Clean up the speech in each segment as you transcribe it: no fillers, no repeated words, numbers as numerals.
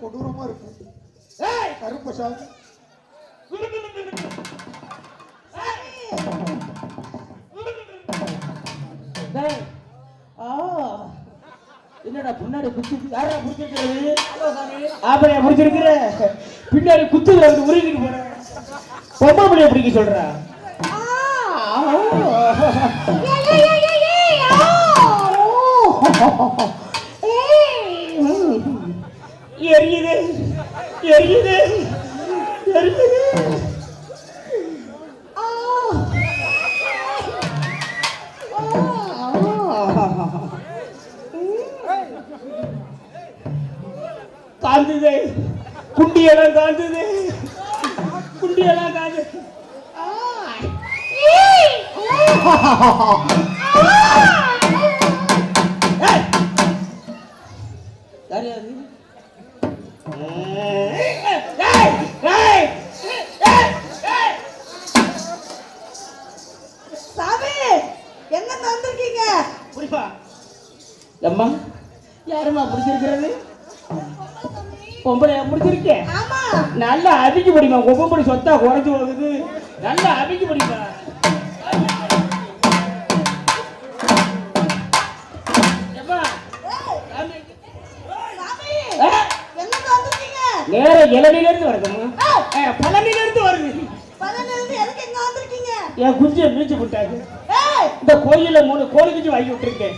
கொடூரமா இருக்கும். கருப்பசாமி என்னடா பின்னாடி குத்து யாரா புடிச்சிருக்கிறது? ஆபரையா புடிச்சிருக்கிற பின்னாடி குத்துற உருகிட்டு போற பொம்மை பிள்ளைய பிடிக்க சொல்ற. எரியுது எரியுது எரியுது. காந்துது குண்டியெல்லாம் காந்துது குண்டியெல்லாம் காந்து. யாரு அம்மா யாருமா பிடிச்சிருக்கிறது? பொம்பளை பிடிச்சிருக்கேன். நல்லா அபிக்கு படிமா. பொம்பளை சொத்தா குறைஞ்சு போகுது. நல்லா அபிக்கு படிமா. நேர இளநில இருந்து வருதுமா. பழனில இருந்து வருது. என் குஞ்சியை மீச்சு விட்டாங்க. இந்த கோயில 3 கோழி குஞ்சு வாங்கி விட்டுருக்கேன்.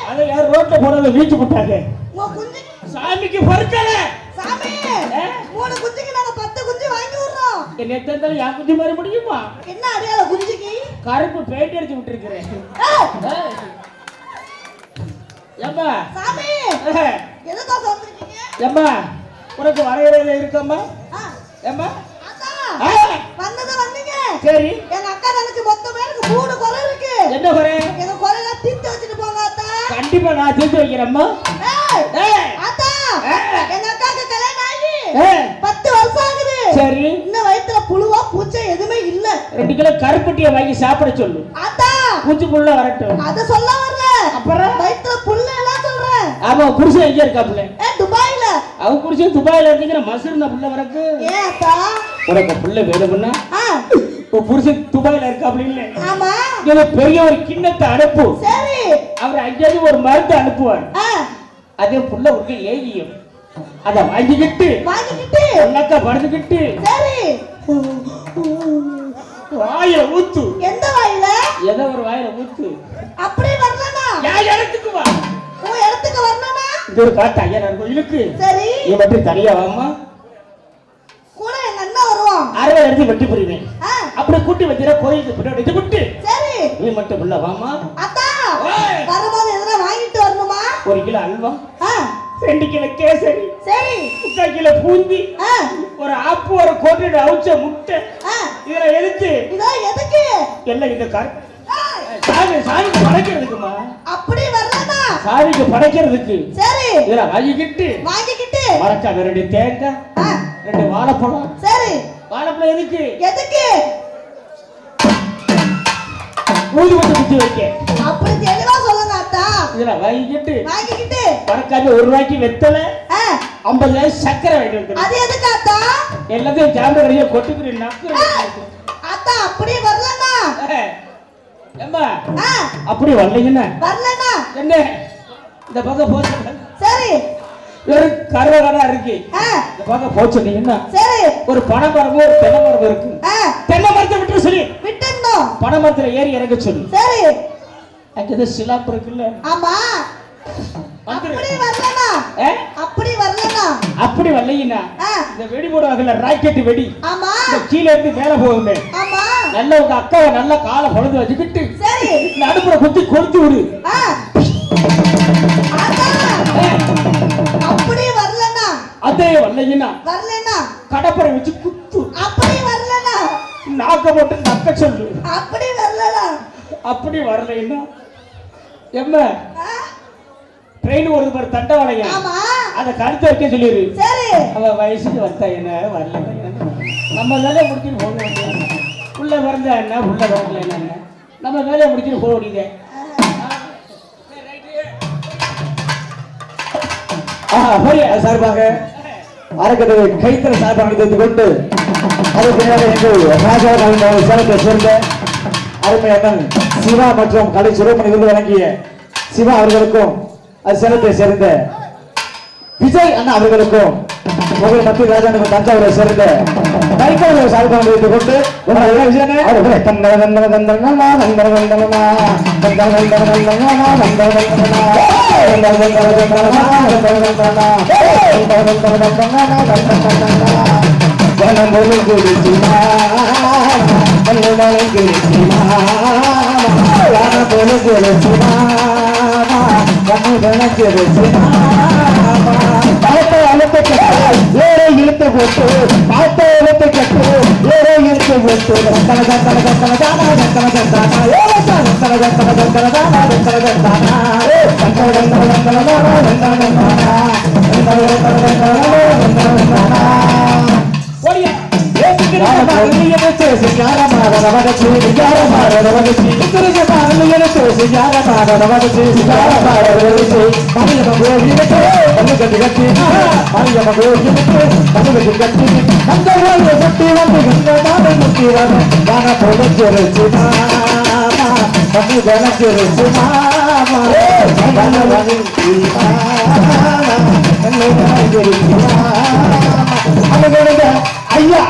அதை யார் ரோட்ல போனதை மீச்சு விட்டாங்க. சாமிக்கு பொறுக்கல. சாமி 3 குஞ்சுக்கு நாங்க 10 குஞ்சு வாங்கி விடுறோம். என்ன எத்தனை யா குஞ்சு மாதிரி முடியுமா? என்ன அடையாள குஞ்சுக்கு? கருப்பு பெயிண்ட் அடிச்சு விட்டுருக்கேன். ஏம்மா சாமி எதுக்கு வந்திருக்கீங்க? ஏம்மா உனக்கு வரையறையில இருக்கம்மா? ஏம்மா வந்தது வந்தீங்க. சரி எங்க அக்கா தங்கச்சி மொத்தமே எனக்கு 3 குறை இருக்கு. என்ன குறை? எங்க குறைல தீர்த்து வச்சிட்டு போங்க அத்தா. கண்டிப்பா நான் தீர்த்து வைக்கிறேன்மா. அத்தா எங்க அக்காக்கு கல்யாணம் ஆகி 10 வருஷம் ஆகுது. சரி இன்னும் வயித்துல புழுவா பூச்சை எதுமே இல்ல. 2 கிலோ கருப்பட்டியை வாங்கி சாப்பிட சொல்லு. அத்தா பூச்சி புள்ள வரட்டும். அத சொல்ல வரல. அப்புறம் வயித்துல புள்ள எல்லாம் சொல்றேன். ஆமா புருஷன் எங்க இருக்காப்ல? துபாயில. அவ புருஷன் துபாயில இருக்கீங்க. மசூர்னா புள்ள வரக்கு. ஏன் அத்தா உனக்கு புள்ள வேணும்னா புருஷன் துபாயில இருக்காப்ல இல்ல? ஆமா இங்க பெரிய ஒரு கிண்ணத்தை அனுப்பு. சரி அவர் அங்கேயே ஒரு மருந்து அனுப்புவார். அதே புள்ள உனக்கு ஏகியும் அத வாங்கிக்கிட்டு அண்ணாக்கா படுத்துக்கிட்டு சரி வாயில ஊத்து. எந்த வாயில? ஏதோ ஒரு வாயில ஊத்து. அப்படியே வரலனா யார் இடத்துக்கு வா. உன் இடத்துக்கு வரணும்னா இந்த ஒரு காட்டு ஐயனார் கோயிலுக்கு. சரி நீ மட்டும் தனியா வாம்மா. கூட எங்க அண்ணா வருவான். அரை எடுத்து வெட்டி புரிவேன். அப்படியே கூட்டி வச்சிர கோயிலுக்கு பின்னாடி விட்டு. சரி நீ மட்டும் உள்ள வாம்மா. அத்தா வரும்போது எதனா வாங்கிட்டு வரணுமா? 1 கிலோ அல்வா, 2 கிலோ கேசரி, சரி 3 கிலோ பூந்தி, ஒரு ஆப்பு, ஒரு கோட்டை அவுச்ச முட்டை. இதெல்லாம் எதுக்கு? இதெல்லாம் எதுக்கு? எல்லாம் இந்த கார் சாமிக்கு படைக்கிறதுக்குமா. அப்படி வரலனா சாமிக்கு படைக்கிறதுக்கு. சரி இதெல்லாம் வாங்கிக்கிட்டு மறக்காம 2 தேங்காய், 2 வாழைப்பழம். சரி வாழைப்பழம் எதுக்கு? எதுக்கு? ஊதுபத்தி குத்தி வைக்க. அப்படி தெளிவா சொல்லுங்க அத்தா. இதெல்லாம் வாங்கிக்கிட்டு மறக்காம 1 ரூபாய்க்கு வெத்தலை, 50 சக்கரை வாங்கிட்டு வந்து. அது எதுக்கு அத்தா? எல்லாத்தையும் ஜாம்பு கடையில கொட்டுக்கிறேன் அத்தா. அப்படி வரலனா ஏம்மா அப்படி வரலைங்கன்னா என்ன இந்த பக்கம் போச்சு. சரி. வெறும் கருவகடா இருக்கு. இந்த பக்கம் போச்சுட்டீங்கன்னா சரி. ஒரு பனை மரமும் ஒரு தென்னை மரம் இருக்கு. தென்னை மரத்தை விட்டு சொல்லி விட்டுறணும். பனை மரத்துல ஏறி இறங்க சொல்லு. சரி. அங்கே சிலாப்பு இருக்குல்ல. ஆமா. அப்படி வரலனா அப்படி வரலையினா இந்த வெடி போடுவாங்கல்ல ராக்கெட் வெடி. ஆமா. கீழே இருந்து மேல போகுமே. ஆமா. நல்ல உங்க அக்காவை நல்ல காலை பொழுது வச்சுக்கிட்டு சரி நடுப்புற குத்தி கொடுத்து விடு. அப்படி வரலனா அதே வரலையினா கடப்பரை வச்சு குத்து. அப்படி வரலனா நாக்க போட்டு நக்க சொல்லு. அப்படி வரலனா அப்படி வரலைன்னா எம்ம ட்ரெயின் ஒரு பாரு தண்டவாளையா. ஆமா. அத கழுத்து வைக்க சொல்லிரு. சரி. அவ வயசுக்கு வந்தா என்ன வரல நம்ம வேலையை முடிச்சுட்டு போக வேண்டியது. உள்ள வரந்தா என்ன உள்ள வரல என்ன நம்ம வேலையை முடிச்சுட்டு போக வேண்டியது. சார்பாக அறக்கட்டளை கைத்தற சார்பாக தெரிந்து கொண்டு அதற்கு பின்னாடி எங்கள் ராஜா கலைஞர் சேலத்தை சேர்ந்த அருமை அண்ணன் சிவா மற்றும் கலை சுரமணி விருது வழங்கிய சிவா அவர்களுக்கும் அது சேலத்தை சேர்ந்த விஜய் அண்ணா அவர்களுக்கும் உங்கள் மத்திய ராஜா தஞ்சாவூரை சேர்ந்த கைத்தற சார்பாக வைத்துக் கொண்டு இழுத்து போட்டு பாட்டை இழுத்து கட்டு ஏறோ இழுத்து போட்டு ஐயா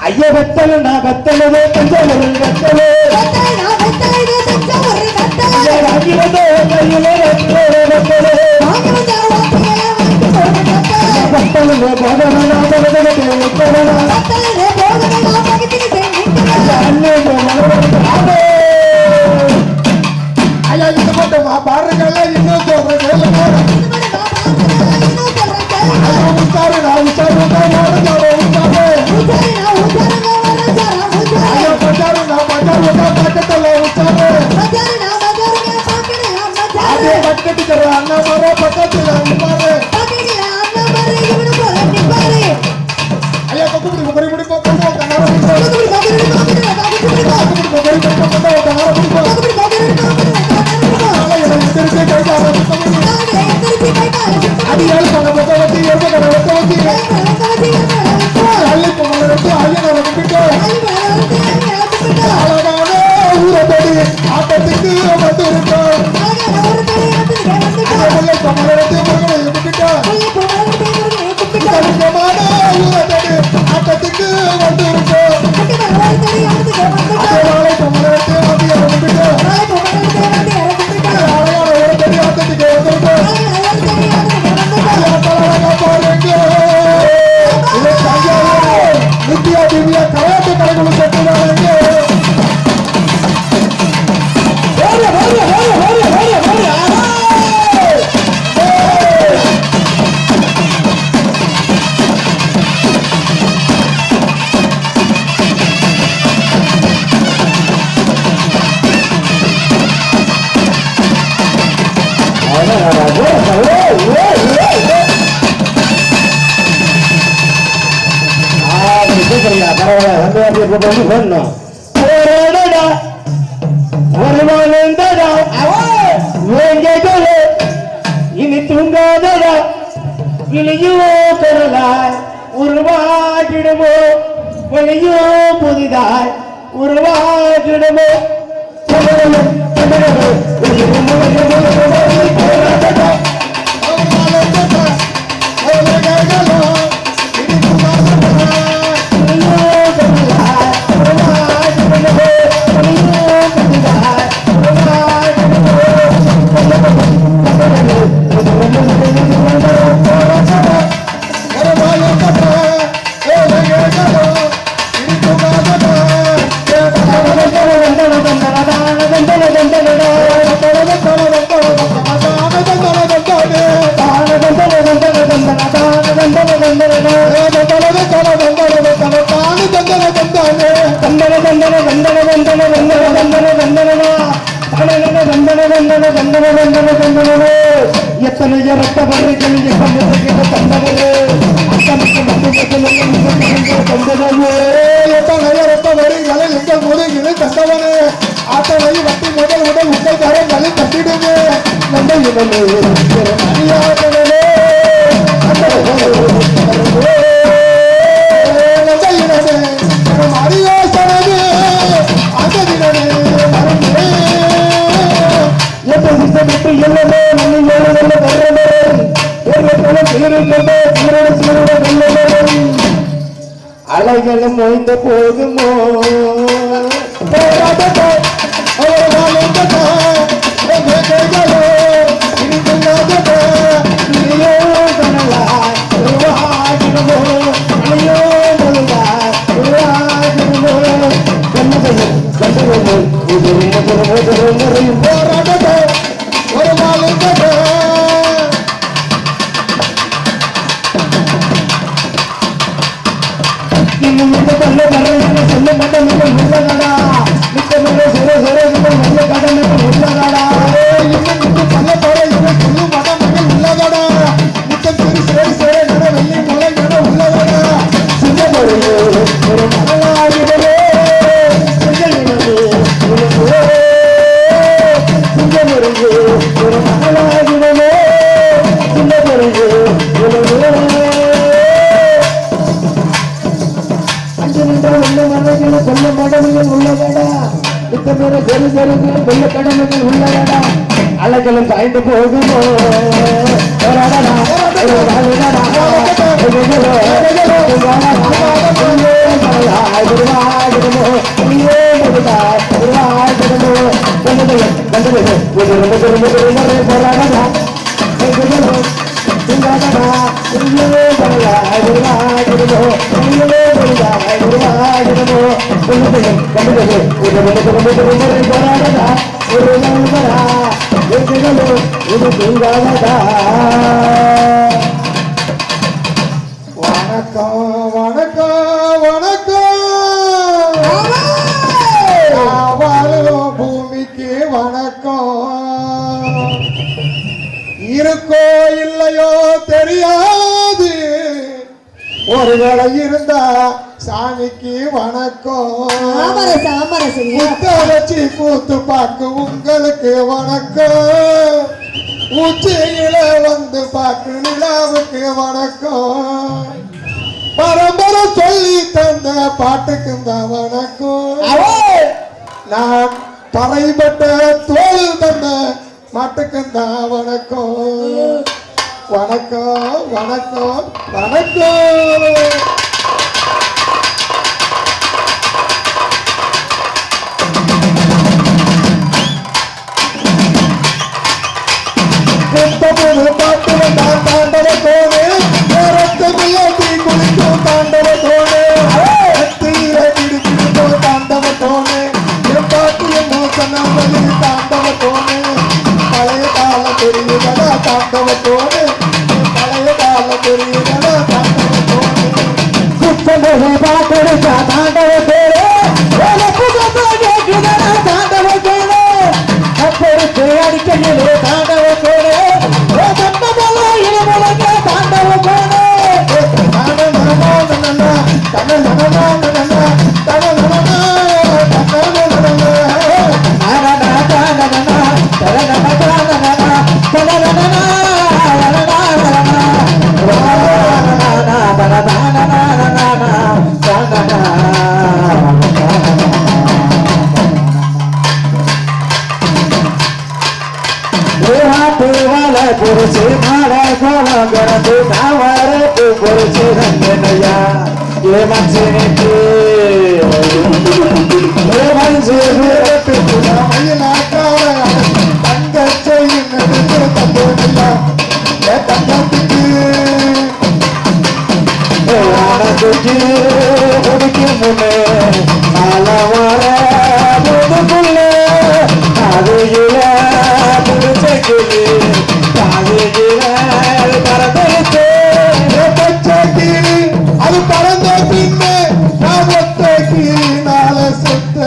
ஐயா வெத்தலடா வெத்தலவே தஞ்சாவூர் வெத்தலே ஆங்கிலதோ கையிலே வெத்தலே வெத்தலே வெத்தலே போகனா வெத்தலே வெத்தலே ஆட்டத்துக்கு வந்திருக்கோம் ஆட்டத்துக்கு வந்திருக்கோம் நித்யா திவ்யா கராட்டே கலைகளும் செட்டுவாங்க இனி தூங்காதடா இனியோ பெறலாய் உருவாகிடுமோ வழியோ புதிதாய் உருவாகிடுமோ எத்தனைய ரத்த வர்றிகள் எத்தனைய ரத்த வரிகளில் எங்கள் முதுகில் தந்தவனே ஆட்டனை வட்டி முதல் உடல் உங்கள் கரங்களை தட்டிடுமே நந்தையினே அறியாதவனே அறியாசனே அந்த தினமே விட்டு எல்லாமே அலைகளும் ஓய்ந்த போதுமோ ஒரு மாலை சொல்ல மாட்டேன் உள்ளதடா மித்தமே சிறு சிறு நல்ல கடமை உள்ளதடா சொல்ல போற சொல்லு மடமைகள் உள்ளதடா மித்தம் சிறு சிறு சிறு நட வெள்ளி மலை நட உள்ளதடா சின்ன ஒரு மகளாகிடவே ஒரு மகளாகிடவே சின்ன சொல்ல கடமைகள் உள்ளதடா மித்தமேற செரு செருக்கு வெள்ள கடமைகள் உள்ளதடா அழகலும் சாய்ந்து போகுமோ வணக்கம் வணக்கம் வணக்கம் வாழும் பூமிக்கு வணக்கம் இருக்கோ இல்லையோ தெரியாது ஒரு வேளை இருந்தா சாமிக்கு வணக்கம் ஆமரசு வச்சு கூத்து பார்க்க உங்களுக்கு வணக்கம் உச்சியில வந்து பார்க்க நிலாவுக்கு வணக்கம் பரம்பரை சொல்லி தந்த பாட்டுக்கு தான் வணக்கம் நான் தரைப்பட்ட தோல் தந்த மாட்டுக்கு தான் வணக்கம் வணக்கம் வணக்கம் வணக்கம் பாட்டு வந்தான் தாண்டவ தோணு ரத்தமில்லாட்டி குளிக்கும் தாண்டவ தோணு தீர கிடுக்கிடுப்போ தாண்டவ தோணு என் பாட்டு என்ன சொன்னாமலி தாண்டவ தோணு பழைய காலம் தெரியுதடா தாண்டவ தோணு பழைய காலம் தெரியுதடா தாண்டவ தோணு குப்பமொழி பாட்டெடுத்தா தாண்டவ பேரு தாண்டவ பேரு அப்பொழுது அடிக்கையிலே தாண்டவ பேரு தாண்டவ பேரு புரிச்சு மாலை கோலம் கறந்து தாவரத்து பொறிச்சு ரங்கனையா ஏ மனுஷனுக்கு முடிக்கும் முன்னே அளவார முதுகுள்ள அருகில புரிச்சக்கிளி அது பறந்த பின்னே நான் ஒத்த கீழால சொத்த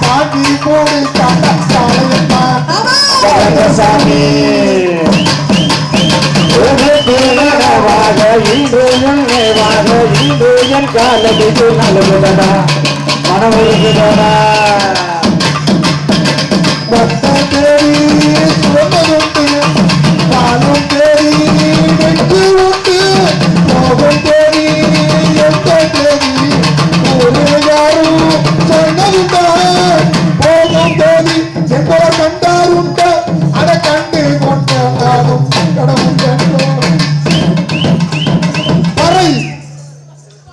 சாமி கூடி சாலையம்மா சாமி இன்று என் காலத்துக்கு நல்லதுடா மனமுருகுடா பத்த தேடி சுமந்துண்டு பாலும் தேடி வெற்றி உண்டு போகும் தேடி எந்த தேடி ஒரு யாரும் சொன்னதுண்டா போகும் தேடி என்பதை கண்டாருண்ட அதை கண்டு கொண்டாலும் கடவுள் பறை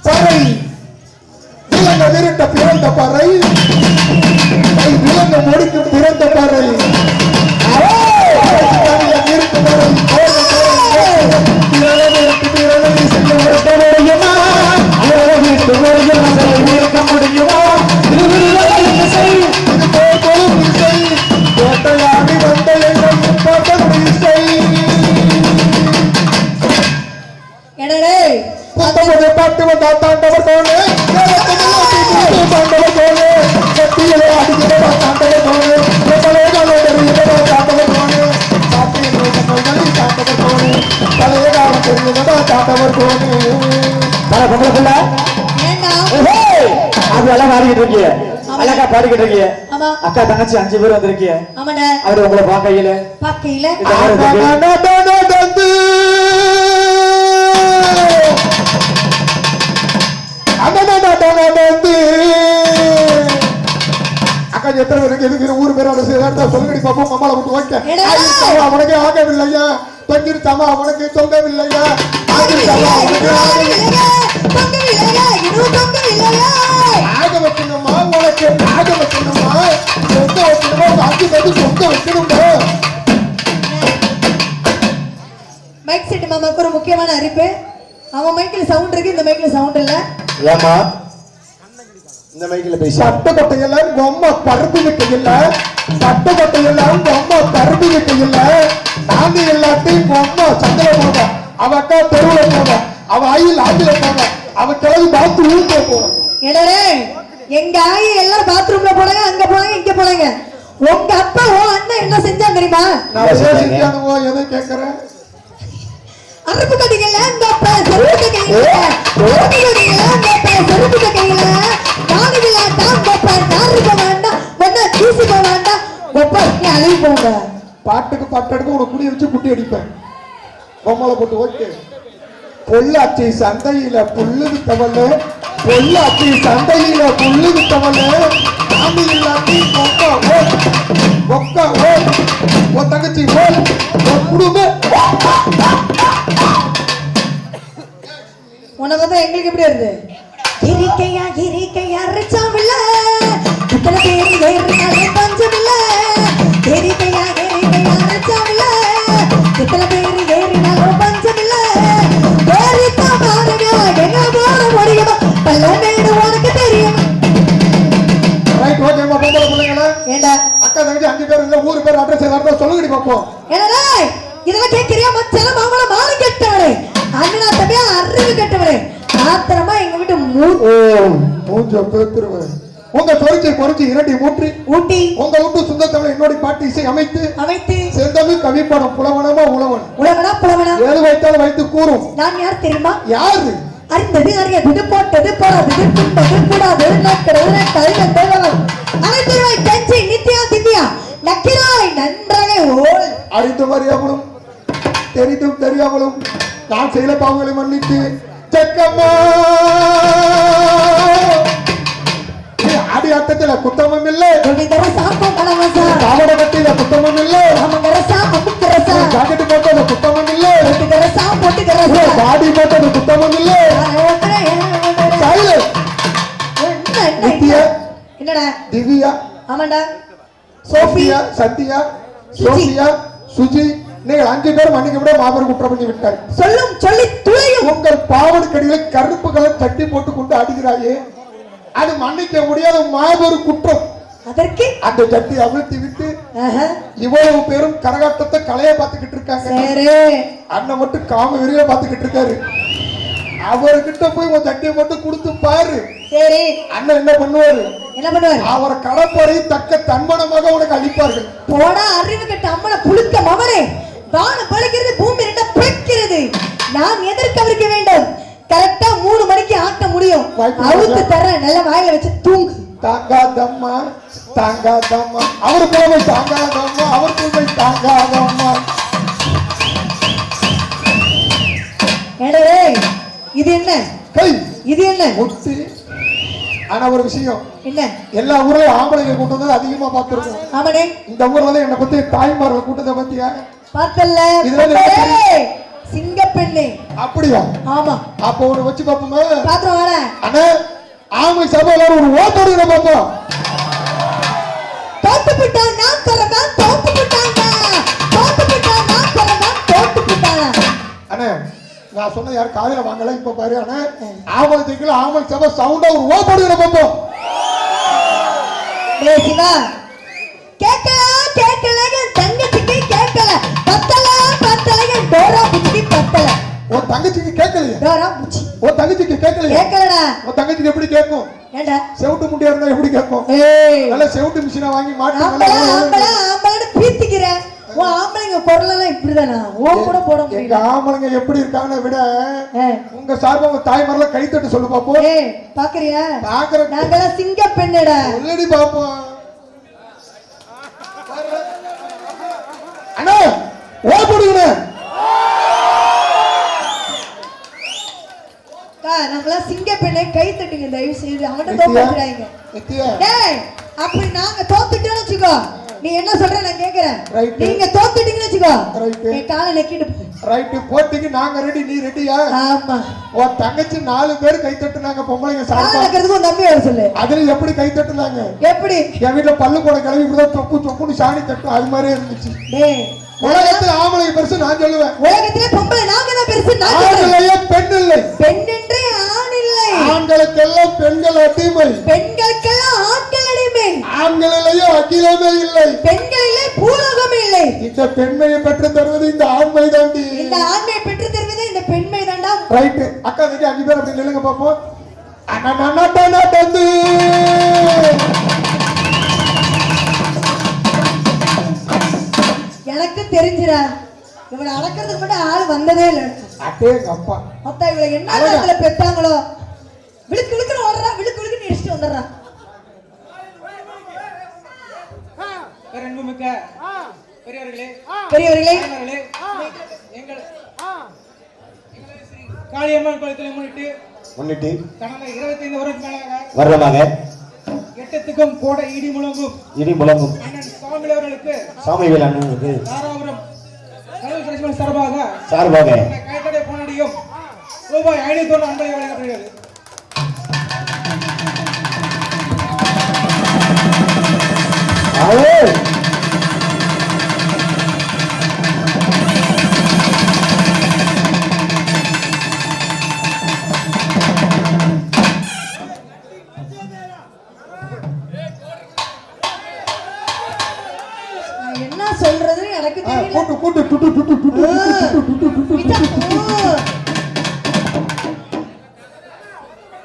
பறை விலங்க விருட்ட பிறந்த பறை விலங்க முடிக்கும் பிறந்த பறை கோட்டையாடி வந்த பாட்டு வந்தா தாண்டவர் தோணு தாண்டவர் தோணு கட்டியிலே அடிக்கிறதா தாண்டவர் தோணு பழைய காலம் தெரியுதா தாண்டவர் தோணு தாண்டவர் தோணு பழைய காலம் தெரியுதா தாண்டவர் தோணு அது எல்லாம் பாடிக்கிட்டு இருக்கீங்க அழகா பாடிக்கிட்டு இருக்கீங்க அக்கா தங்கச்சி 5 பேர் வந்திருக்கீங்க அவரு உங்களை பாக்கையில அக்கா எத்தனை பேருக்கு எதுக்கு ஊர் பேரோட சொல்லுங்கடி பாப்போம் அம்மாவை விட்டு ஓகே அவனுக்கு ஆகவில்லையா தொங்கிருச்சாமா அவனுக்கு தொங்கவில்லையா ஆக வைக்கணுமா உனக்கு ஆக வைக்கணுமா சொந்த வைக்கணுமா 5 பேருக்கு சொந்த வைக்கணுமா மைக் செட் மாமாக்கு ஒரு முக்கியமான அறிப்பு. அவன் மைக்ல சவுண்ட் இருக்கு, இந்த மைக்ல சவுண்ட் இல்ல. ஏமா இந்த மைக்கில் பேசி சட்ட கொட்டையெல்லாம் பொம்மை பருப்பு வைக்கையில் சட்ட கொட்டையெல்லாம் பொம்மை பருப்பு வைக்கையில் நாங்க எல்லாத்தையும் பொம்மை சந்தையில போக அவ அக்கா தெருவுல போக அவ ஆயில் ஆட்டில போக அவ கிளம்பி பாத்ரூம் போக என்னடே எங்க ஆயி எல்லாம் பாத்ரூம்ல போனாங்க அங்க போனாங்க இங்க போனாங்க உங்க அப்பா அண்ணன் என்ன செஞ்சாங்க தெரியுமா நான் செஞ்சானுவோ எதை கேட்கறேன் அறுப்பு கட்டிக்கல இந்த அப்பா செருப்பு கையில அறுப்பு கட்டிக்கல இந்த அப்பா செருப்பு கையில நானு விளையாட்டா இந்த அப்பா நாருக்க வேண்டாம் ஒன்ன தூசிக்க வேண்டாம் ஒப்பா நீ அழுகி போங்க பாட்டுக்கு பாட்டெடுக்க உனக்கு குடி வச்சு குட்டி அடிப்பேன் பொம்மலை போட்டு ஓகே பொள்ளாச்சி சந்தையில புல்லு வித்தவல்ல பொள்ளாச்சி சந்தையில புல்லு வித்தவல்ல நாம எல்லாத்தையும் பொக்கா ஓல் உன் தங்கச்சி ஓல் உன் குடும்பம் உனக்கு வந்து எங்களுக்கு எப்படி இருந்து இரிக்கையா அரைச்சாவில்ல இத்தனை பேர் ஏறினாலே பஞ்சமில்ல இரிக்கையா அரைச்சாவில்ல இத்தனை பேர் ஏறினாலும் பஞ்சமில்ல ஏறித்தா பாருங்க எங்க போற முடியுமா பல்லமேடு உனக்கு தெரியும் ரைட் ஓகேமா பொம்பளை பிள்ளைங்களா ஏண்டா அக்கா தங்கச்சி 5 பேர் இல்ல ஊரு பேர் அட்ரஸ் எல்லாரும் சொல்லுங்கடி பாப்போம் என்னடா இதெல்லாம் கேட்கிறியா மச்சான மாமல மாறு கெட்டவனே அண்ணனா தம்பியா அறிவு கெட்டவனே ஆத்திரமா எங்க வீட்டு மூஞ்ச பேத்துருவேன் உங்க தொழிற்சை பொறிச்சு இரண்டி ஊட்டி உங்க வீட்டு சுந்த தமிழ் என்னோட பாட்டு இசை அமைத்து செந்தமிழ் கவிப்படம் புலவனமா புலவனா ஏது வைத்தாலும் வைத்து கூறும் நான் யார் தெரியுமா யாரு அறிந்தது அறியது போட்டது போடாதது துன்பது கூடாது நக்கிறது நக்கது அனைத்துவாய் கஞ்சி நித்யா திவ்யா நக்கிராய் நன்றாக ஓல் அறிந்தும் அறியாமலும் தெரிந்தும் தெரியாமலும் நான் செய்த பாவங்களை மன்னித்து செக்கம்மா ஆடி ஆட்டத்துல குத்தமும் இல்லை காவட கட்டில குத்தமும் இல்லை ஜாக்கெட் போட்டது குத்தமும் இல்லை பாடி போட்டது குத்தமும் இல்லை என்னடா திவ்யா ஆமாண்டா சோபியா சத்யா சோபியா சுஜி நீங்கள் 5 பேர் மன்னிக்க விட மாபெரும் குற்றம் பண்ணி விட்டார் சொல்லி துளையும் உங்கள் பாவடு கடிகளை கருப்பு கலர் தட்டி போட்டு கொண்டு அடிக்கிறாயே அது மன்னிக்க முடியாத மாபெரும் குற்றம் அதற்கு அந்த சட்டி அவிழ்த்தி விட்டு இவ்வளவு பேரும் கரகாட்டத்தை கலைய பார்த்துக்கிட்டு இருக்காங்க அண்ணன் மட்டும் காம வெறிய பார்த்துக்கிட்டு இருக்காரு அவர்கிட்ட போய் உன் சட்டியை மட்டும் கொடுத்து பாரு சரி அண்ணன் என்ன பண்ணுவாரு அவரை கடப்பறை தக்க தன்மனமாக உனக்கு அளிப்பார்கள் போடா அறிவு கட்ட அம்மன புழுக்க மவரே வானம் பழுக்கிறது பூமி ரெண்டா பிளக்கிறது நாம் எதற்கு அவருக்கு வேண்டும் கரெக்டா 3 மணிக்கு ஆட்ட முடியும் அவுத்து தர நல்ல வாயில வச்சு தூங்கு தாங்காதம்மா அவர் புலமை தாங்காதம்மா அவர் புலமை தாங்காதம்மா ஏடே இது என்ன கை இது என்ன முத்து ஆனா ஒரு விஷயம் என்ன எல்லா ஊர்லயும் ஆம்பளைங்க கூட்டம் வந்து அதிகமா பாத்துருக்கோம் ஆமாடே இந்த ஊர்ல என்ன பத்தி தாய்மார்கள் கூட்டத்தை பத்தியா பார்த்தல்ல சிங்க பெண்ணே அப்படியா ஆமா அப்ப ஒண்ணு வச்சு பாப்போமா பாத்துறோம் வாடா அண்ணா ஆமை சபையில ஒரு ஓட்டோடு பாப்போம் தோத்து விட்டான் நான் தரதான் தோத்து விட்டான் அண்ணா நான் சொன்ன யார் காலையில வாங்கல இப்ப பாரு அண்ணா ஆமை தைக்கல ஆமை சபை சவுண்டா ஒரு ஓட்டோடு பாப்போம் டேய் சிவா கேக்கல தங்கச்சிக்கு கேக்கல பத்தல டோரா புச்சி பத்தல உன் தங்கச்சிக்கு கேட்கலையே டோரா புச்சி உன் தங்கச்சிக்கு கேட்கலையே கேட்கலடா உன் தங்கச்சிக்கு எப்படி கேட்கும் ஏண்டா செவுட்டு முண்டியா இருந்தா எப்படி கேட்கும் ஏய் நல்ல செவுட்டு மிஷினை வாங்கி மாட்டு ஆம்பளை பீத்திக்கிற ஓ ஆம்பளைங்க குரல் எல்லாம் இப்படிதானா ஓ கூட போட முடியல எங்க ஆம்பளைங்க எப்படி இருக்காங்கன்னு விட உங்க சார்பா உங்க தாய்மார்ல கை தட்டு சொல்லு பாப்போம் ஏய் பாக்குறியா பாக்குற நாங்கள சிங்க பெண்ணடா சொல்லடி பாப்போம் அண்ணா ஓ போடுங்க நம்மள சிங்க பெண்ணை கை தட்டுங்க தயவு செய்து அவன்கிட்ட தோப்பாச்சுறாங்க டேய் அப்படி நாங்க தோத்துட்டோம்னு வச்சுக்கோ நீ என்ன சொல்ற நான் கேக்குறேன் நீங்க தோத்துட்டீங்கன்னு வச்சுக்கோ நீ காலை நக்கிட்டு போ ரைட் போட்டிக்கு நாங்க ரெடி நீ ரெடியா ஆமா உன் தங்கச்சி 4 பேர் கை தட்டுனாங்க பொம்பளைங்க சாப்பிட்டு நடக்கிறதுக்கு உன் தம்பி வர சொல்லு அதுல எப்படி கை தட்டுனாங்க எப்படி என் வீட்டுல பல்லு போட கிளம்பி இப்படிதான் தொப்புன்னு சாணி தட்டும் அது மாதிரியே இருந்துச்சு டேய் உலகத்துல ஆம்பளை பெருசு நான் சொல்லுவேன் உலகத்திலே பொம்பளை நாங்க தான் பெருசு நான் சொல்லுவேன் பெண் இல்லை பெண் என்றே ஆண் இல்லை ஆண்களுக்கெல்லாம் பெண்கள் அடிமை, பெண்களுக்கெல்லாம் ஆண்கள் அடிமை, ஆண்களிலேயே அகிலமே இல்லை, பெண்களிலே பூலோகம் இல்லை. இந்த பெண்மையை பெற்று தருவது இந்த ஆண்மை தாண்டி. இந்த ஆண்மையை பெற்று தருவது இந்த பெண்மை தாண்டா. ரைட் அக்கா தம்பி 5 பேர் அப்படி நில்லுங்க பாப்போம். அண்ணா தந்து எனக்கு தெரிஞ்சிரா இவனை அடக்கிறதுக்கு மட்டும் ஆள் வந்ததே இல்லை. அட்டே அப்பா மொத்தம் இவளை என்ன நேரத்துல பெத்தாங்களோ விழுக்கு விழுக்குன்னு ஓடுறா, விழுக்கு விழுக்குன்னு இடிச்சுட்டு வந்துடுறான். பெருமைமிக்க பெரியவர்களே, பெரியவர்களே, எங்கள் காளியம்மன் கோயிலை முன்னிட்டு கடந்த 25 வருடங்களாக எட்டத்துக்கும் கூட இடி முழங்கும் அண்ணன் சாமிவேல் அவர்களுக்கு தாராபுரம் கடவுள் சார்பாக கைத்தடை போனடியும் ரூபாய் 500 அன்பளை வழங்கப்படுகிறது. என்ன சொல்றது எனக்கு தெரியல.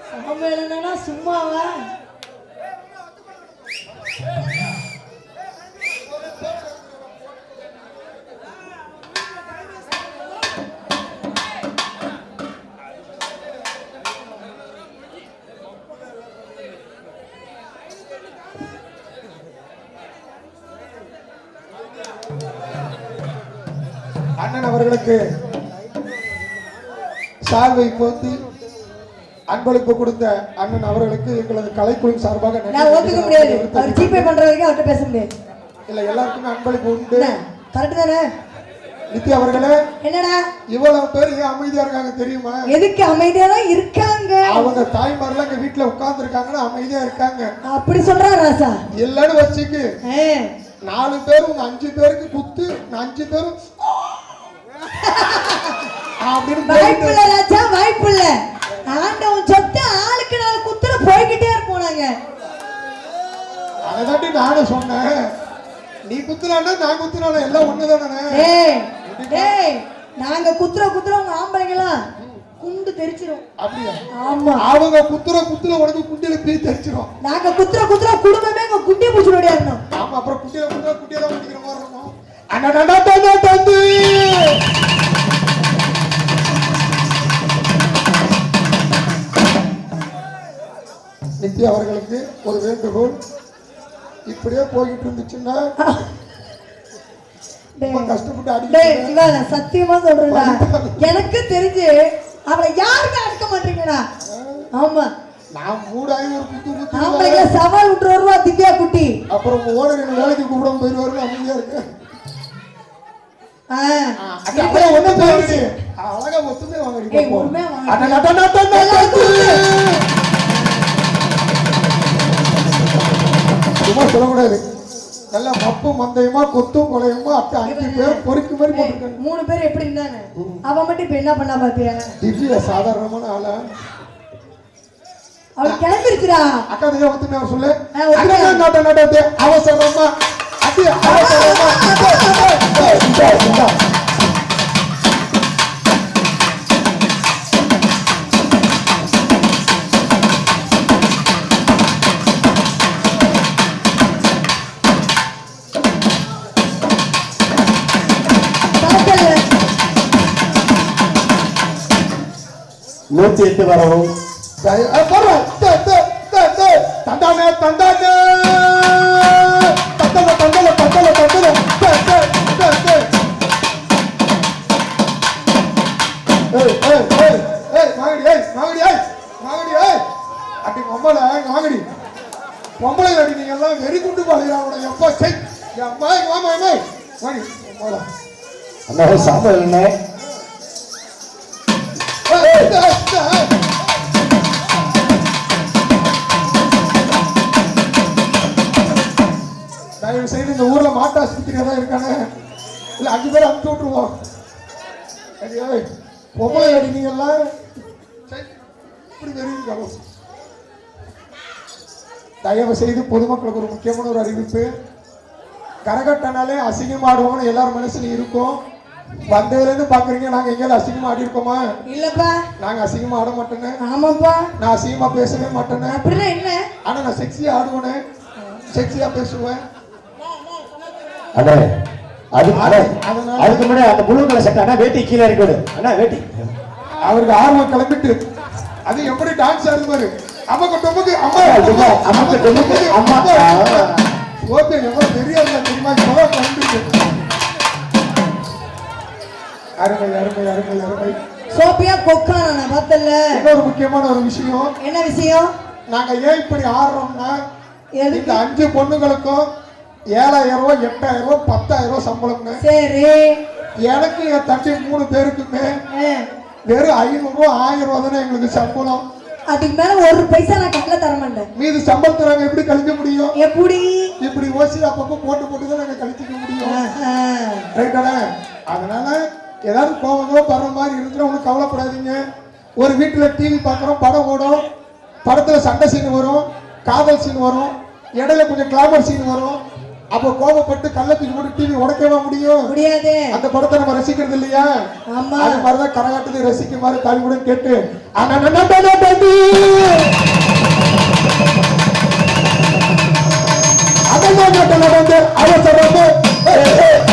சாமிவேலனா சும்மாவா? அண்ணன் அவர்களுக்கு சால்வை போத்தி அன்பளிப்பு கொடுத்த அண்ணன் அவர்களுக்கு எங்களது கலைக்குழு சார்பாக நான் ஒத்துக்க முடியாது. அவர் ஜிபே பண்ற வரைக்கும் அவர்கிட்ட பேச முடியாது. இல்ல எல்லாருக்குமே அன்பளிப்பு உண்டு. கரெக்ட் தானே நித்யா அவர்களே? என்னடா இவ்வளவு பேர் ஏன் அமைதியா இருக்காங்க தெரியுமா? எதுக்கு அமைதியா தான் இருக்காங்க? அவங்க தாய்மாரெல்லாம் எங்க வீட்டுல உட்கார்ந்து இருக்காங்கன்னா அமைதியா இருக்காங்க. அப்படி சொல்றா ராசா? இல்லன்னு வச்சுக்கு 4 பேரும் 5 பேருக்கு குத்து 5 பேரும் வாய்ப்புள்ள ராஜா, வாய்ப்புள்ள. ஆண்டவன் சொத்து ஆளுக்கு 4 குத்துற போய்கிட்டே இருப்போனாங்க. அதைதாண்டி நானும் சொன்னேன். நீ குத்துறானா நான் குத்துறானா எல்லாம் ஒண்ணுதானே. நாங்க குத்துற உங்க ஆம்பளைங்களா குண்டு தெரிச்சிரும். அப்படியா? ஆமா. அவங்க குத்துற உனக்கு குண்டில பீ தெரிச்சிரும். நாங்க குத்துற குடும்பமே உங்க குண்டி பூச்சி ஓடியாரணும். ஆமா, அப்புறம் குண்டில குட்டியா தான் குடிக்கிற மாதிரி இருக்கும். அண்ணா தந்து நித்யா அவர்களுக்கு ஒரு வேண்டுகோள். இப்படியே போயிட்டு இருந்துச்சுன்னா கஷ்டப்பட்டு அடிக்க சத்தியமா சொல்றேன்டா, எனக்கு தெரிஞ்சு அவளை யாருமே அடக்க மாட்டீங்கடா. ஆமா, நான் மூடாயி ஒரு குத்து ஆம்பளைங்க சவால் விட்டு வருவா திவ்யா குட்டி. அப்புறம் ஓனர் என்ன வேலைக்கு கூப்பிடாம போயிடுவாரு. அமைதியா இருக்கு. அழகா ஒத்துமே சும்மா சொல்லக்கூடாது. நல்லா மப்பு மந்தையுமா கொத்தும் கொலையுமா 5 பேர் பொறுக்கு மாதிரி போட்டுருக்காங்க. 3 பேர் எப்படி இருந்தாங்க? அவன் மட்டும் இப்ப என்ன பண்ணா பாத்தியா? திவ்யா சாதாரணமான ஆளா? அவள் கிளம்பிருச்சுடா. அக்கா தையா ஒத்துமே அவர் சொல்லு. அவசரமா அடி அவசரமா நூத்தி 8 வரவும் தந்தானே தந்தானே தந்தல தந்தல தந்தல தந்தல அப்படி மாங்கடி பொம்பளை அடி நீங்க எல்லாம் வெறி குண்டு பாடுகிறாங்க. எப்பா சை அண்ணா சாம்பல் என்ன தயவு செய்து இந்த ஊர்ல மாட்டாஸ்பத்திரியா தான் இருக்கானே. இல்ல 5 பேர் அனுப்பிச்சு விட்டுருவோம். பொம்பளை அடி நீங்க எல்லாம் இப்படி வெறியும். தயவு செய்து பொதுமக்களுக்கு ஒரு முக்கியமான ஒரு அறிவிப்பு. கரகட்டனாலே அசிங்கமா ஆடுவோம்னு எல்லாரும் மனசுல இருக்கும். வந்ததுல இருந்து பாக்குறீங்க நாங்க எங்கேயாவது அசிங்கமா ஆடி இருக்கோமா? இல்லப்பா, நாங்க அசிங்கமா ஆட மாட்டேன்னு. ஆமாப்பா, நான் அசிங்கமா பேசவே மாட்டேன்னு. அப்படின்னா என்ன? ஆனா நான் செக்ஸியா ஆடுவேனே, செக்ஸியா பேசுவேன். அண்ணே அதுக்கு முன்னாடி அந்த புளூ கலர் சட்டை அண்ணா வேட்டி கீழே இறக்கி விடு அண்ணா வேட்டி. அவருக்கு ஆர்வம் கிளம்பிட்டு அது எப்படி டான்ஸ் ஆடுவாரு. அம்மாக்கு டொமுக்கு அம்மா அம்மாக்கு டொமுக்கு அம்மா ஓகே எவ்வளவு பெரிய தெரியுமா கிளம்பிட்டு. அருமை அருமை அருமை அருமை. சோபியா கொக்கான நான் பார்த்தல. இன்னொரு முக்கியமான ஒரு விஷயம். என்ன விஷயம்? நாங்க ஏன் இப்படி ஆடுறோம்னா இந்த 5 பொண்ணுங்களுக்கும் 7,000 ரூபாய் 8,000 ரூபாய் 10,000 ரூபாய் சம்பளம்னு. சரி, எனக்கு என் தம்பி 3 பேருக்குமே வெறும் 500 ரூபாய் 1000 ரூபாய் தானே எங்களுக்கு சம்பளம். அதுக்கு மேல ஒரு பைசா நான் கட்டல தர மாட்டேன். மீது சம்பளத்தை நாங்க எப்படி கழிக்க முடியும்? எப்படி? இப்படி ஓசி அப்பப்போ போட்டு தான் நாங்க கழிச்சிக்க முடியும். ரைட்டானே? அதனால ஏதாவது கோவமோ படுற மாதிரி இருந்துச்சுன்னா ஒன்றும் கவலைப்படாதீங்க. ஒரு வீட்டில் டிவி பார்க்குறோம், படம் ஓடும், படத்தில் சண்டை சீன் வரும், காதல் சீன் வரும், இடையில கொஞ்சம் கிளாமர் சீன் வரும். அப்போ கோபப்பட்டு கள்ளத்துக்கு போட்டு டிவி உடைக்கவா முடியும்? முடியாது. அந்த படத்தை நம்ம ரசிக்கிறது இல்லையா? ஆமா. அது மாதிரிதான் கரகாட்டத்தை ரசிக்குமாறு தாழ்வுடன் கேட்டு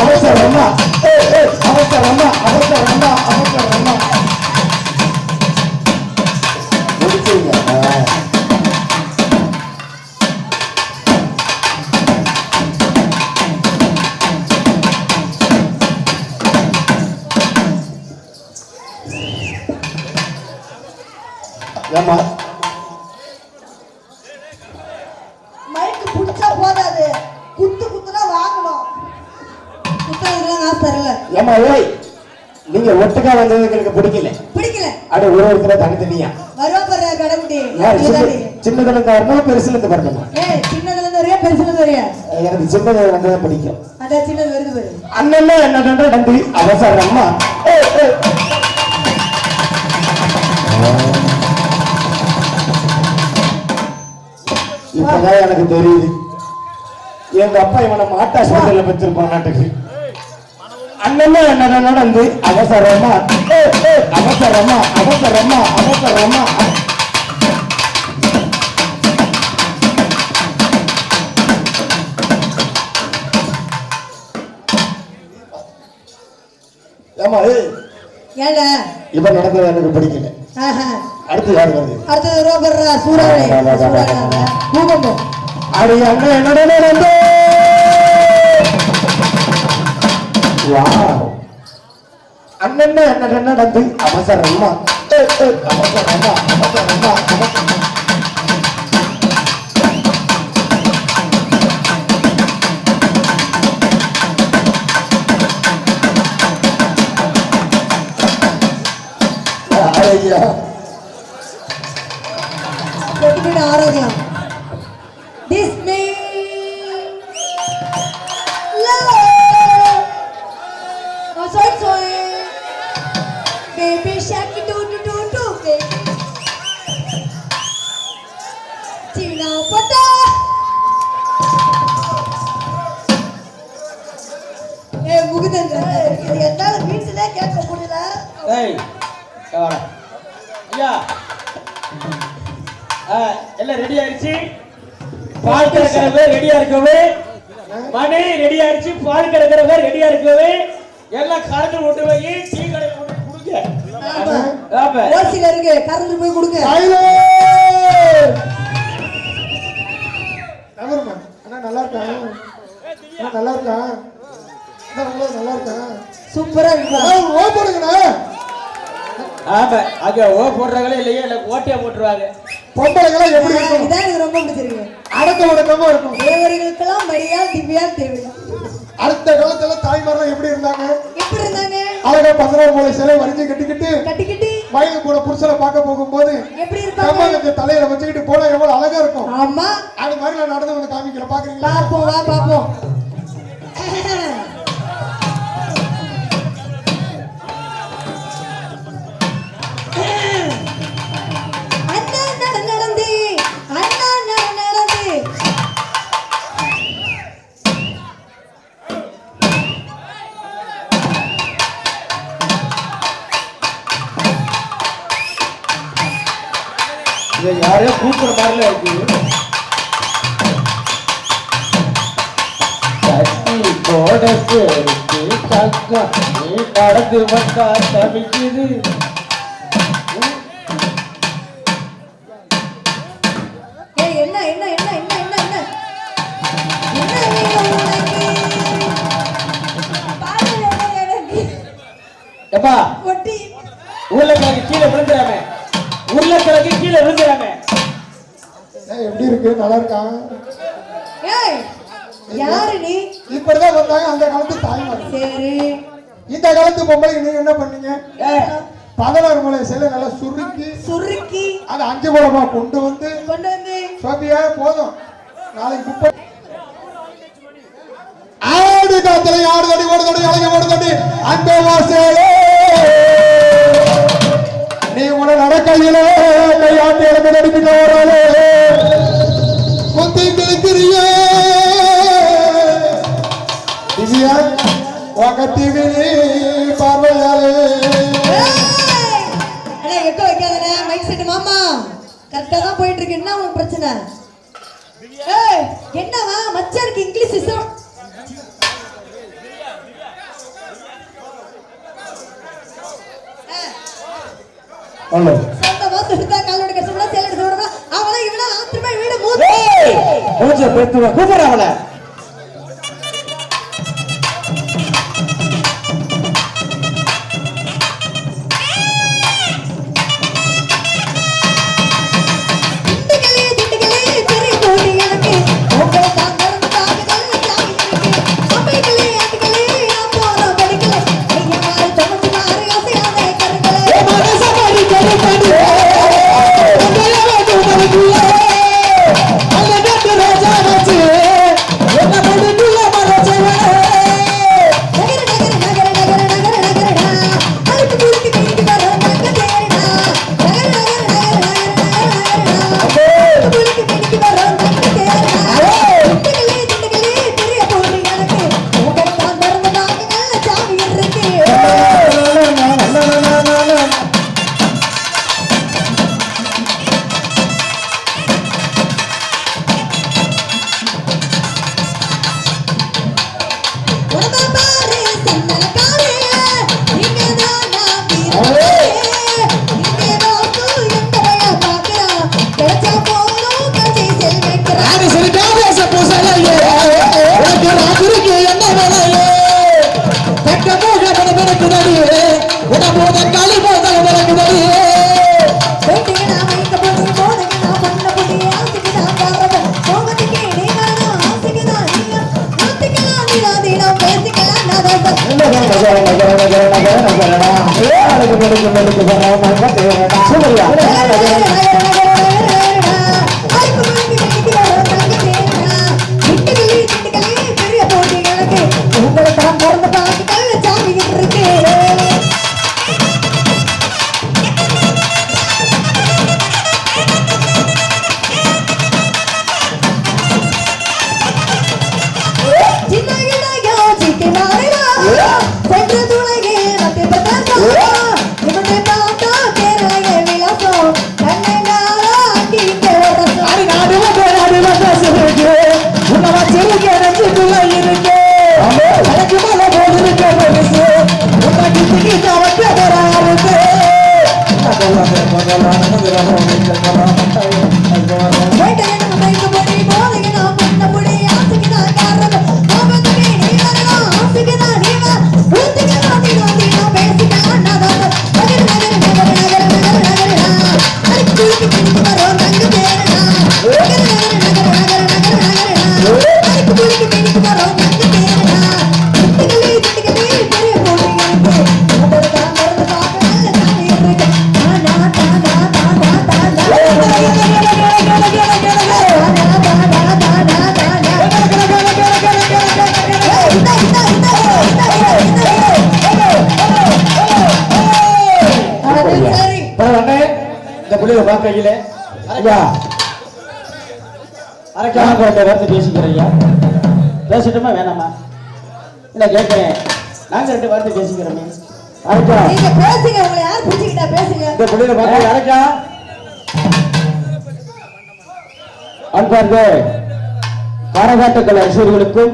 அவசரமா அவசரமா அவசரமா அவசரமா அவசரமா முடிச்சுங்க. மைக்கு புடிச்சா போதாது, குத்துனா வாங்கணும். குத்துறதுலாம் நான் தரல. ஏமா ஏய், நீங்க ஒட்டுக்கா வந்தது எங்களுக்கு பிடிக்கல. அட ஒருத்தர தனித்தனியா வருவா பாரு கடவுளே. சின்னதுல இருந்து வரணும் பெருசுல இருந்து வரணுமா? சின்னதுல இருந்து வரையா பெருசுல இருந்து வரையா? எனக்கு சின்னதுல வந்தது பிடிக்கும். அதான் சின்னது வருது பாரு. அண்ணன் என்ன நன்றி அவசரமா. இப்பதான் எனக்கு தெரியுது எங்க அப்பா இவனை மாட்டா சோதல வச்சிருப்பான் நாட்டுக்கு. அண்ணன் என்ன நடந்து அவசரமா அவசரமா அவசரமா அவசரமா. ஏமா ஏல இப்ப நடந்தது எனக்கு பிடிக்கல. அடுத்து யாரு வருது? அடுத்து ரோபர்ரா சூறாவளி பூகம்பம். அடி அண்ணன் என்னடா நடந்து வாவ். அண்ணன் என்ன நடந்து அவசரமா அவசரமா அவசரமா அவசரமா. ஐயா கொட்டிக்கிட்டு ஆரோக்கியம். This me love. Oh, soy. Baby shark do baby. China pata. முகுதங்க இது என்னால வீட்டுல கேட்க முடியல. ஏய் வாடா ஐயா. எல்லாம் ரெடி ஆயிடுச்சு. பால் கறக்கிறவே ரெடியா இருக்கவே, மணி ரெடி ஆயிடுச்சு. பால் கறக்கிறவே ரெடியா இருக்கவே, எல்லாம் கறந்து கொண்டு போய் டீ கடையில கொண்டு கொடுங்க. ஆமா ஓசில இருக்கு, கறந்து போய் கொடுங்க. அண்ணா நல்லா இருக்கா? நல்லா இருக்கா? நல்லா இருக்கா? சூப்பரா இருக்கா? ஓ போடுங்கண்ணா. ஆமா அங்க ஓ போடுறாங்களே இல்லையா, இல்ல ஓட்டியா போட்டுருவாங்க. பொம்பளைங்களாம் எப்படி இருக்கும்? இதான் எனக்கு ரொம்ப பிடிச்சிருக்கு. அடக்க ஒடுக்கமா இருக்கும். தேவர்களுக்கெல்லாம் மரியா திவ்யா தேவையா. அடுத்த காலத்துல தாய்மாரெல்லாம் எப்படி இருந்தாங்க? எப்படி இருந்தாங்க? அழகா 11 மூலை சிலை வரிஞ்சு கட்டிக்கிட்டு வயலுக்கு கூட புருஷனை பார்க்க போகும்போது எப்படி இருப்பாங்க? கொஞ்சம் தலையில வச்சுக்கிட்டு போனா எவ்வளவு அழகா இருக்கும். ஆமா அது மாதிரி நான் நடந்து வந்து காமிக்கல, பாக்குறீங்களா? பாப்போம் வா பாப்போம். யாரையோ கூப்பிடுற மாதிரில இருக்கு. தண்ணி போடக்கு தக்கா நீ நடந்து வந்தா தவிக்குது. ஏய் என்ன என்ன என்ன என்ன என்ன என்ன என்ன வேணும் உனக்கு? பாரு எனக்கு எப்பா கொட்டி உருளைக்கிழங்கு கீழே விழுந்துறாம, உருளைக்கிழங்கு கீழே விழுந்துறாம. எப்படி இருக்கு? நல்லா இருக்கா? ஏய் யாரு நீ? இப்படிதான் வந்தாங்க அந்த காலத்து தாய்மார். சரி இந்த காலத்து பொம்பளைக்கு நீங்க என்ன பண்ணீங்க? 16 முளை செல்ல நல்லா சுருக்கி சுருக்கி அது 5 முளமா கொண்டு வந்து சோபியா போதும் நாளைக்கு குப்பை ஆடு காத்தலை ஆடு தடி ஓடு தடி அழகி ஓடு தடி அந்த வாசலே நீ உன நடக்கையிலே கையாட்டி இழந்து நடிக்கிட்டு வராலே கொத்தி கிழக்கிறியே திவ்யா உங்க டிவினி பார்வையாலே எக்க வைக்காதே மைக் செட் மாமா கரெக்டா தான் போயிட்டு இருக்கு. என்ன உனக்கு பிரச்சனை? ஏய் என்னவா மச்சாருக்கு இங்கிலீஷ் இசம் ஹலோ சொந்த வாத்து எடுத்தா காலோட கஷ்டப்படா சேல எடுத்து விடுறா அவளை இவள ஆத்திரமா வீடு மூடு. கொஞ்சம் பெத்துவ கூப்பிடுற அவளை. கையில அரைக்காம வார்த்தை பேசிக்கிறீங்க. பேசட்டுமா வேணாமா? இல்ல கேட்கிறேன். நாங்க 2 வார்த்தை பேசிக்கிறோமே. அரைக்கா நீங்க பேசுங்க. உங்களை யார் புடிச்சிட்டா பேசுங்க. இந்த புள்ளைய பாத்து அரைக்கா அன்பார்ந்த கரகாட்டக்கலை ரசிகர்களுக்கும்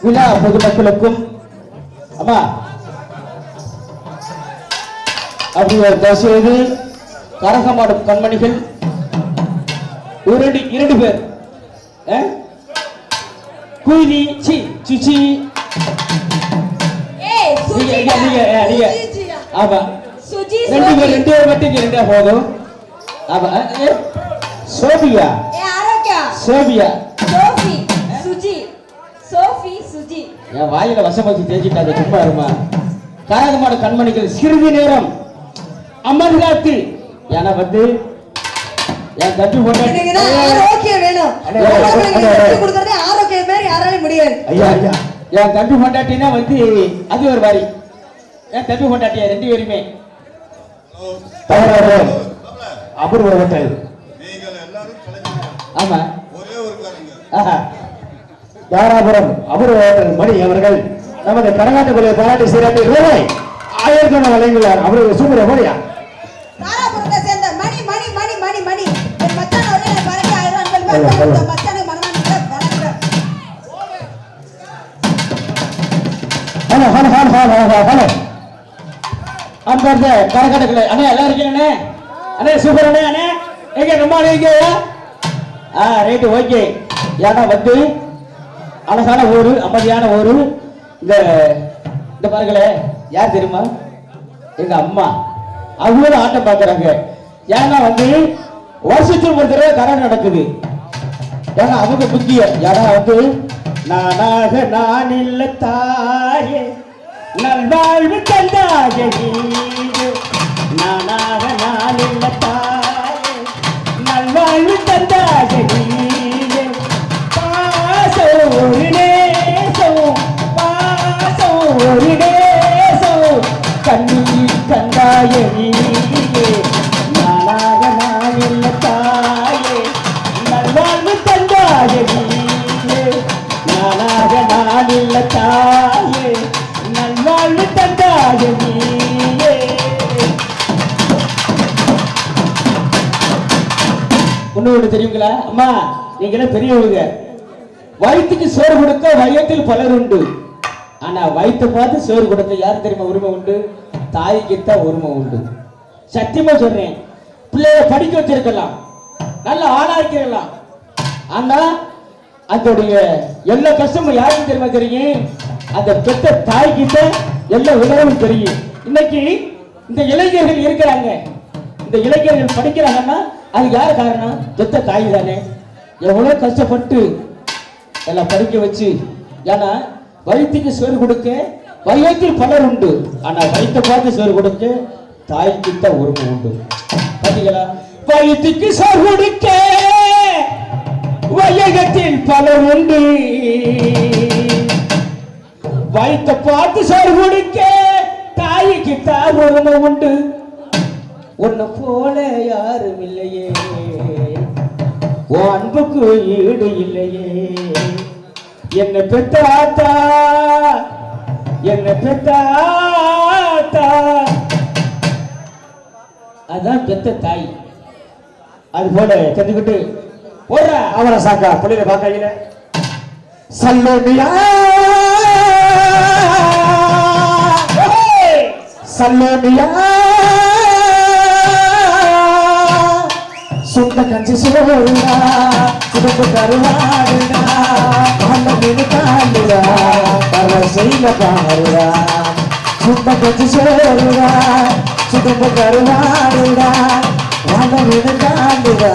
விழா பொதுமக்களுக்கும் அம்மா அப்படி தயவுசெய்து கரகமாடும் கண்மணிகள் இரண்டு பேர் குயிலி சிச்சி ஆமா ரெண்டு பேர் மட்டும் ரெண்டா போதும் ஆமா சோபியா சோபியா என் வாயில வசமத்தி தேய்ச்சிட்டாங்க சும்மா இருமா கரகமாடு கண்மணிகள் சிறிது நேரம் அமர்காத்து ஏன்னா வந்து என் தம்பி என் தம்பி பொண்டாட்டினா வந்து அது ஒரு வாரி என் தம்பி பொண்டாட்டியா ரெண்டு பேருமே அபூர்வ ஆமா தாராபுரம் அபூர்வ மணி அவர்கள் நமது கரகாட்டக்குள்ள பாராட்டி சீராட்டி ரூபாய் 1000 வழங்குகிறார். அவருக்கு சூப்பர் மணியா தாராபுரத்தை சேர்ந்த மணி மணி மணி மணி மணி என் மச்சான் அவரே பாராட்டி 1000 மச்சானை மனமார்ந்த வணக்கம். ஹலோ அன்பார்ந்த கரகாட்டக்குள்ள அண்ணே எல்லாம் இருக்கீங்க அண்ணே சூப்பர் அண்ணே எங்க நம்ம நீங்க ரைட்டு ஓகே ஏன்னா வந்து அழகான ஊரு அமைதியான ஊரு இந்த பாருங்களே யார் தெரியுமா எங்க அம்மா அவங்களும் ஆட்டம் பார்க்கறாங்க ஏன்னா வந்து வருஷத்துக்கு ஒரு தடவை கரகம் நடக்குது ஏன்னா அவங்க முக்கியம் ஏன்னா வந்து நானாக நான் இல்ல தாயே நல்வாழ்வு தந்தாயே நானாக நான் இல்ல தாயே நல்வாழ்வு தந்தாயே பாசம் ஒரு நேசம் பாசம் ஒரு நேசம் கண்ணீர் கண்டாயே நானாக நான் இல்ல தாயே நல்வாழ்வு தந்தாயே நானாக நான் இல்ல தாயே நல்வாழ்வு தந்தாயே ஒண்ணு தெரியுங்களா அம்மா நீங்களே பெரியவங்க வயிற்றுக்கு சோறு கொடுக்க வயத்தில் பலர் உண்டு ஆனா வயிற்று பார்த்து சோறு கொடுக்க யார் தெரியுமா உரிமை உண்டு தாய்க்குத்தான் உரிமை உண்டு சத்தியமா சொல்றேன் பிள்ளைய படிக்க வச்சிருக்கலாம் நல்ல ஆளாக்கிடலாம் ஆனா அதோடைய எல்லா கஷ்டமும் யாருக்கு தெரியுமா தெரியும் அந்த பெத்த தாய்கிட்ட எல்லா உணர்வும் தெரியும் இன்னைக்கு இந்த இளைஞர்கள் இருக்கிறாங்க இந்த இளைஞர்கள் படிக்கிறாங்கன்னா அது யார் காரணம் பெத்த தாய் தானே எவ்வளவு கஷ்டப்பட்டு எல்லாம் படிக்க வச்சு ஏன்னா வயிற்றுக்கு சோறு கொடுக்க வயிற்றில் பலர் உண்டு ஆனா வயிற்றை பார்த்து சோறு கொடுக்க தாய்க்குத்த உரிமை உண்டு பாத்தீங்களா வயிற்றுக்கு சோறு கொடுக்க வையகத்தில் பலர் உண்டு வயிற்றை பார்த்து சோறு கொடுக்க தாய்க்கு தான் உரிமை உண்டு உன்னை போல யாரும் இல்லையே உன் அன்புக்கு ஈடு இல்லையே என்ன பெத்தாத்தா என்ன பெத்தாத்தா அதான் பெத்த தாய் அது போல தெரிஞ்சுக்கிட்டு போடுற அவரை சாக்கா புள்ளியில பாக்கையில சல்லோனியா சல்லோனியா சுண்ட கஞ்சி சோறுடா சுடுப்பு கருவாடுடா பாண்ட மீன் காலுடா பர செய்ய பாருடா சுண்ட கஞ்சி சோறுடா சுடுப்பு கருவாடுடா பாண்ட மீன் காலுடா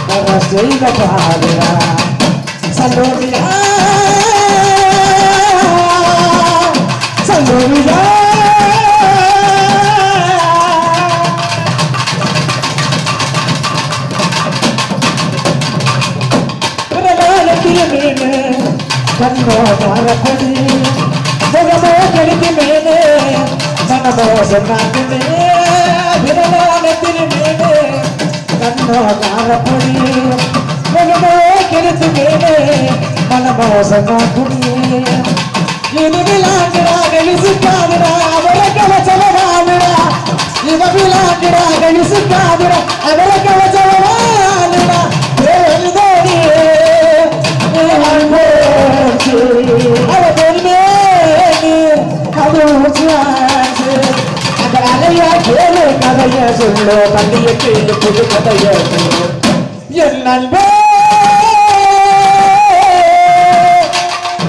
பர செய்ய பாருடா சல்லோரியா சல்லோரியா கண்ணோ மாறப்படி முகமோ கெடுத்து மேலே மனமோ சொன்னாக்குமே விரலானத்தில் மேலே கண்ணோ மாறப்படி முகமோ கெடுத்து மேலே மனமோ சொன்னாக்குமே இது விளாண்டுடா கழிசுக்காதுடா அவரை கவச்சவாடுடா இவ விளாண்டுடா கழிசுக்காதுடா அவரை கவச்சவாடுடா அவ பொன்மேனி அது சான்ஸ் அந்த அலையா கேளு கதைய சொல்லு தண்ணிய கேளு புது கதைய சொல்லு என் நண்பே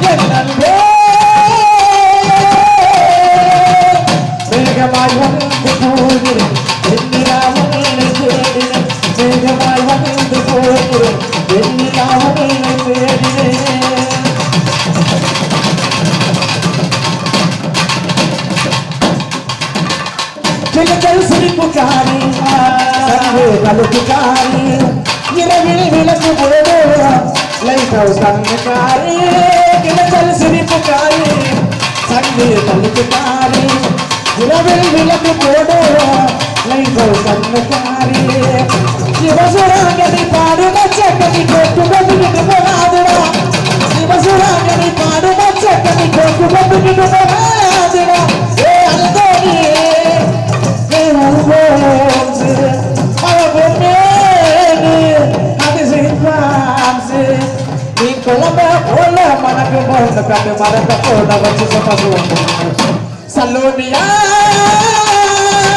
என் நண்பே மேகமாய் வந்து போகிறேன் என்னிலாமல் தேடினேன் மேகமாய் வந்து போகிறேன் என்னிலாமல் தேடினேன் கிழக்கல் சிரிப்புக்காரி சங்கு கழுப்புக்காரி இரவில் விளக்கு போடு லைட் ஹவுஸ் கண்ணுக்காரி கிழக்கல் சிரிப்புக்காரி சங்கு கழுப்புக்காரி இரவில் விளக்கு போடு லைட் ஹவுஸ் கண்ணுக்காரி சிவசுராங்கடி பாடு மச்சக்கடி கொட்டு கொட்டுக்கிட்டு போனாதுடா சிவசுராங்கடி பாடு மச்சக்கடி கொட்டு கொட்டுக்கிட்டு போனாதுடா ஏ அந்தோனி மனக்கு போன கண்டு மரத்தை போன வச்சு சலோனியா